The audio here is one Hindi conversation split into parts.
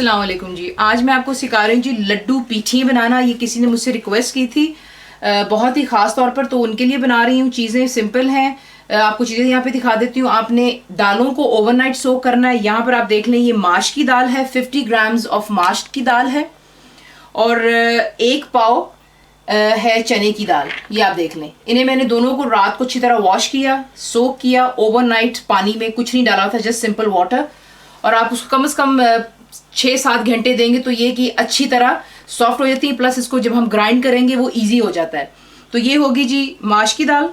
अस्सलाम वालेकुम जी। आज मैं आपको सिखा रही हूँ जी लड्डू पीठियाँ बनाना। ये किसी ने मुझसे रिक्वेस्ट की थी बहुत ही ख़ास तौर पर, तो उनके लिए बना रही हूँ। चीज़ें सिंपल हैं। आपको चीज़ें यहाँ पे दिखा देती हूँ। आपने दालों को ओवरनाइट सोक करना है। यहाँ पर आप देख लें, ये माश की दाल है, 50 ग्राम्स ऑफ माश की दाल है, और 1 पाव है चने की दाल। ये आप देख लें। इन्हें मैंने दोनों को रात को अच्छी तरह वॉश किया, सोक किया ओवरनाइट पानी में, कुछ नहीं डाला था, जस्ट सिंपल वाटर। और आप उसको कम से कम 6-7 घंटे देंगे तो ये कि अच्छी तरह सॉफ्ट हो जाती है। प्लस इसको जब हम ग्राइंड करेंगे वो इजी हो जाता है। तो ये होगी जी माश की दाल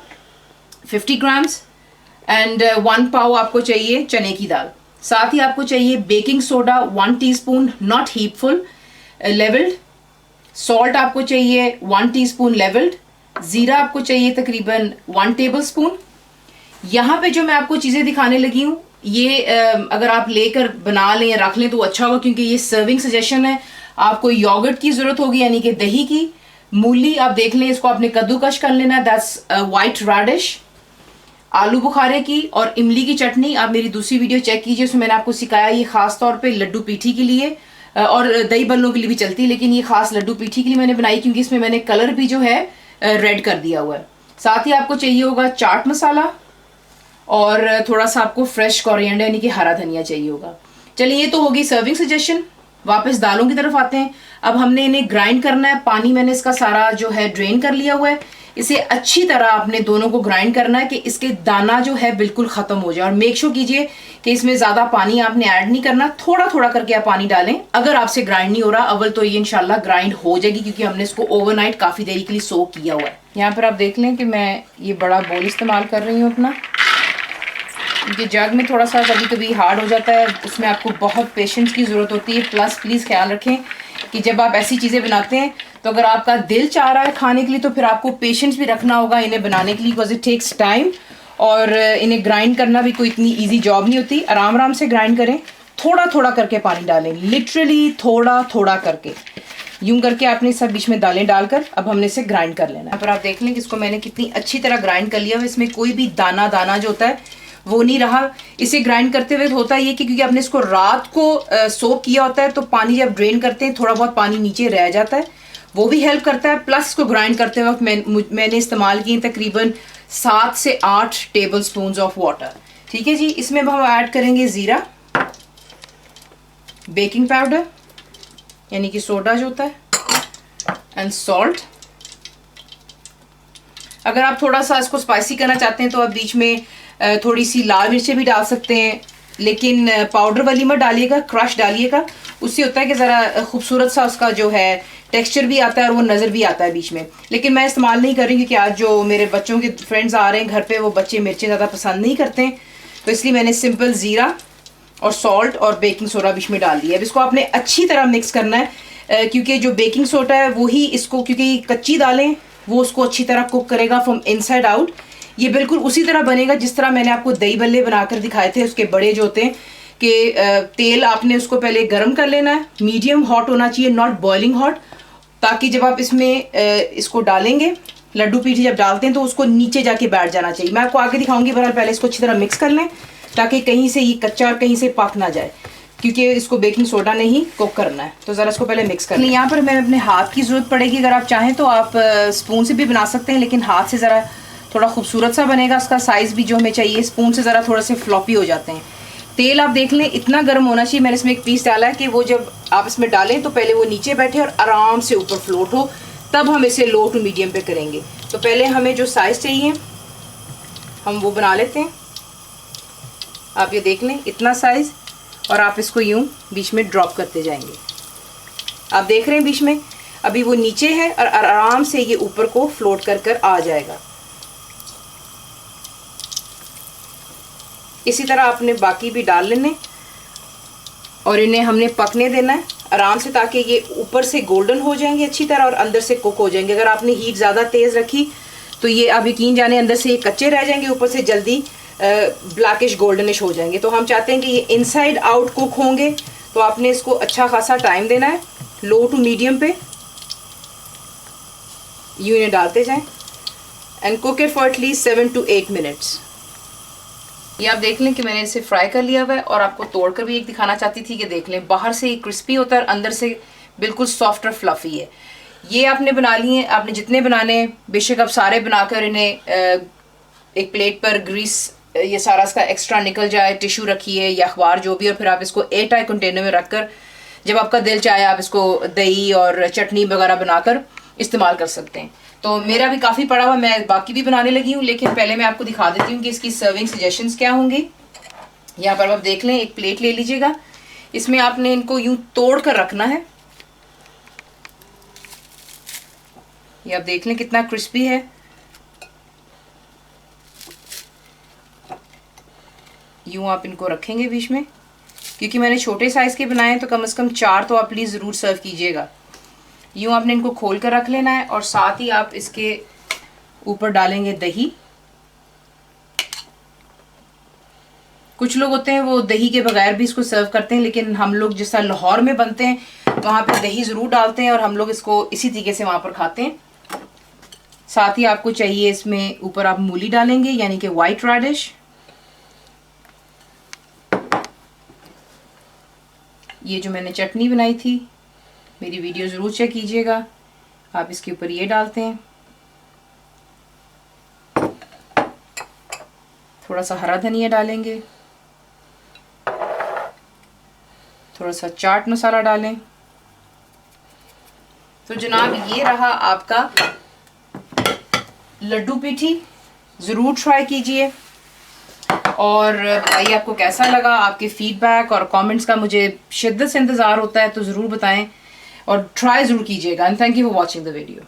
50 ग्राम्स, एंड 1 पाव आपको चाहिए चने की दाल। साथ ही आपको चाहिए baking soda 1 teaspoon, not heapful, levelled. Salt आपको चाहिए 1 टीस्पून लेवल्ड। ज़ीरा आपको चाहिए तकरीबन 1 टेबलस्पून। यहाँ पे जो मैं आपको चीज़ें दिखाने लगी हूँ, ये अगर आप लेकर बना लें या रख लें तो अच्छा होगा, क्योंकि ये सर्विंग सजेशन है। आपको योगर्ट की ज़रूरत होगी, यानी कि दही की। मूली आप देख लें, इसको आपने कद्दूकश कर लेना है, दैट्स वाइट रेडिश। आलू बुखारे की और इमली की चटनी आप मेरी दूसरी वीडियो चेक कीजिए, उसमें मैंने आपको सिखाया। ये खास तौर पे लड्डू पीठी के लिए और दही बल्लों के लिए भी चलती है, लेकिन ये खास लड्डू पीठी के लिए मैंने बनाई, क्योंकि इसमें मैंने कलर भी जो है रेड कर दिया हुआ है। साथ ही आपको चाहिए होगा चाट मसाला और थोड़ा सा आपको फ्रेश कोरिएंडर यानी कि हरा धनिया चाहिए होगा। चलिए, ये तो होगी सर्विंग सजेशन। वापस दालों की तरफ आते हैं। अब हमने इन्हें ग्राइंड करना है। पानी मैंने इसका सारा जो है ड्रेन कर लिया हुआ है। इसे अच्छी तरह आपने दोनों को ग्राइंड करना है कि इसके दाना जो है बिल्कुल ख़त्म हो जाए। और मेक श्योर कीजिए कि इसमें ज़्यादा पानी आपने ऐड नहीं करना, थोड़ा थोड़ा करके आप पानी डालें। अगर आपसे ग्राइंड नहीं हो रहा अव्वल, तो ये इंशाल्लाह ग्राइंड हो जाएगी, क्योंकि हमने इसको ओवरनाइट काफ़ी देरी के लिए सोक किया हुआ है। यहाँ पर आप देख लें कि मैं ये बड़ा बोल इस्तेमाल कर रही हूँ अपना, क्योंकि जग में थोड़ा सा कभी कभी हार्ड हो जाता है, उसमें आपको बहुत पेशेंस की ज़रूरत होती है। प्लस प्लीज़ ख्याल रखें कि जब आप ऐसी चीज़ें बनाते हैं तो अगर आपका दिल चाह रहा है खाने के लिए, तो फिर आपको पेशेंस भी रखना होगा इन्हें बनाने के लिए, बिकॉज इट टेक्स टाइम। और इन्हें ग्राइंड करना भी कोई इतनी ईजी जॉब नहीं होती। आराम आराम से ग्राइंड करें, थोड़ा थोड़ा करके पानी डालें, लिटरली थोड़ा थोड़ा करके, यूं करके आपने सब बीच में दालें डालकर अब हमने इसे ग्राइंड कर लेना है। यहाँ पर आप देख लें कि इसको मैंने कितनी अच्छी तरह ग्राइंड कर लिया। इसमें कोई भी दाना दाना जो होता है वो नहीं रहा। इसे ग्राइंड करते हुए होता ये कि क्योंकि आपने इसको रात को सोक किया होता है, तो पानी जब ड्रेन करते हैं थोड़ा बहुत पानी नीचे रह जाता है, वो भी हेल्प करता है। प्लस इसको ग्राइंड करते वक्त मैंने इस्तेमाल किए तकरीबन 7 से 8 टेबल स्पून ऑफ वाटर। ठीक है जी। इसमें अब हम ऐड करेंगे ज़ीरा, बेकिंग पाउडर यानी कि सोडा जो होता है, एंड सॉल्ट। अगर आप थोड़ा सा इसको स्पाइसी करना चाहते हैं तो आप बीच में थोड़ी सी लाल मिर्चें भी डाल सकते हैं, लेकिन पाउडर वाली मत डालिएगा, क्रश डालिएगा। उससे होता है कि ज़रा खूबसूरत सा उसका जो है टेक्सचर भी आता है और वो नज़र भी आता है बीच में। लेकिन मैं इस्तेमाल नहीं कर रही, क्योंकि आज जो मेरे बच्चों के फ्रेंड्स आ रहे हैं घर पे, वो बच्चे मिर्चें ज़्यादा पसंद नहीं करते हैं, तो इसलिए मैंने सिंपल ज़ीरा और सॉल्ट और बेकिंग सोडा बीच में डाल दिया। अब इसको आपने अच्छी तरह मिक्स करना है, क्योंकि जो बेकिंग सोडा है वही इसको, क्योंकि कच्ची दालें वो उसको अच्छी तरह कुक करेगा फ्रॉम इनसाइड आउट। ये बिल्कुल उसी तरह बनेगा जिस तरह मैंने आपको दही बल्ले बनाकर दिखाए थे। उसके बड़े जो होते हैं कि तेल आपने उसको पहले गर्म कर लेना है, मीडियम हॉट होना चाहिए, नॉट बॉइलिंग हॉट, ताकि जब आप इसमें इसको डालेंगे, लड्डू पीठी जब डालते हैं तो उसको नीचे जाके बैठ जाना चाहिए। मैं आपको आगे दिखाऊंगी, बहरहाल पहले इसको अच्छी तरह मिक्स कर लें, ताकि कहीं से ये कच्चा और कहीं से पक ना जाए, क्योंकि इसको बेकिंग सोडा ने ही कुक करना है। तो ज़रा इसको पहले मिक्स कर लें। यहाँ पर मैं अपने हाथ की ज़रूरत पड़ेगी। अगर आप चाहें तो आप स्पून से भी बना सकते हैं, लेकिन हाथ से ज़रा थोड़ा खूबसूरत सा बनेगा। उसका साइज़ भी जो हमें चाहिए, स्पून से ज़रा थोड़े से फ्लॉपी हो जाते हैं। तेल आप देख लें इतना गर्म होना चाहिए। मैंने इसमें एक पीस डाला है कि वो जब आप इसमें डालें तो पहले वो नीचे बैठे और आराम से ऊपर फ्लोट हो, तब हम इसे लो टू मीडियम पे करेंगे। तो पहले हमें जो साइज़ चाहिए हम वो बना लेते हैं। आप ये देख लें इतना साइज़, और आप इसको यूं बीच में ड्रॉप करते जाएंगे। आप देख रहे हैं बीच में अभी वो नीचे है और आराम से ये ऊपर को फ्लोट कर कर आ जाएगा। इसी तरह आपने बाकी भी डाल लेने और इन्हें हमने पकने देना है आराम से, ताकि ये ऊपर से गोल्डन हो जाएंगे अच्छी तरह और अंदर से कुक हो जाएंगे। अगर आपने हीट ज़्यादा तेज़ रखी तो ये आप यकीन जाने अंदर से ये कच्चे रह जाएंगे, ऊपर से जल्दी ब्लैकिश गोल्डनिश हो जाएंगे। तो हम चाहते हैं कि ये इनसाइड आउट कुक होंगे, तो आपने इसको अच्छा खासा टाइम देना है, लो टू मीडियम पे यूं इन्हें डालते जाएं, and cook it for at least 7 to 8 minutes. ये आप देख लें कि मैंने इसे फ्राई कर लिया हुआ है, और आपको तोड़कर भी एक दिखाना चाहती थी कि देख लें बाहर से क्रिस्पी होता है, अंदर से बिल्कुल सॉफ्ट और फ्लफी है। ये आपने बना लिए, आपने जितने बनाने बेशक आप सारे बनाकर इन्हें एक प्लेट पर ग्रीस ये सारा इसका एक्स्ट्रा निकल जाए, टिश्यू रखिए या अखबार जो भी, और फिर आप इसको एयर टाइट कंटेनर में रखकर जब आपका दिल चाहे आप इसको दही और चटनी वगैरह बनाकर इस्तेमाल कर सकते हैं। तो मेरा भी काफ़ी पड़ा हुआ, मैं बाकी भी बनाने लगी हूँ, लेकिन पहले मैं आपको दिखा देती हूँ कि इसकी सर्विंग सजेशंस क्या होंगी। यहाँ पर आप देख लें, एक प्लेट ले लीजिएगा, इसमें आपने इनको यूं तोड़ कर रखना है। ये आप देख लें कितना क्रिस्पी है। यूं आप इनको रखेंगे बीच में, क्योंकि मैंने छोटे साइज के बनाए हैं तो कम से कम 4 तो आप प्लीज़ ज़रूर सर्व कीजिएगा। यूं आपने इनको खोल कर रख लेना है, और साथ ही आप इसके ऊपर डालेंगे दही। कुछ लोग होते हैं वो दही के बगैर भी इसको सर्व करते हैं, लेकिन हम लोग जिस तरह लाहौर में बनते हैं वहाँ पे दही ज़रूर डालते हैं, और हम लोग इसको इसी तरीके से वहाँ पर खाते हैं। साथ ही आपको चाहिए इसमें ऊपर आप मूली डालेंगे, यानी कि वाइट रेडिश। ये जो मैंने चटनी बनाई थी, मेरी वीडियो ज़रूर चेक कीजिएगा, आप इसके ऊपर ये डालते हैं। थोड़ा सा हरा धनिया डालेंगे, थोड़ा सा चाट मसाला डालें। तो जनाब ये रहा आपका लड्डू पीठी, ज़रूर ट्राई कीजिए और बताइए आपको कैसा लगा। आपके फीडबैक और कमेंट्स का मुझे शिद्दत से इंतज़ार होता है, तो ज़रूर बताएं और ट्राई ज़रूर कीजिएगा। And thank you for watching the video.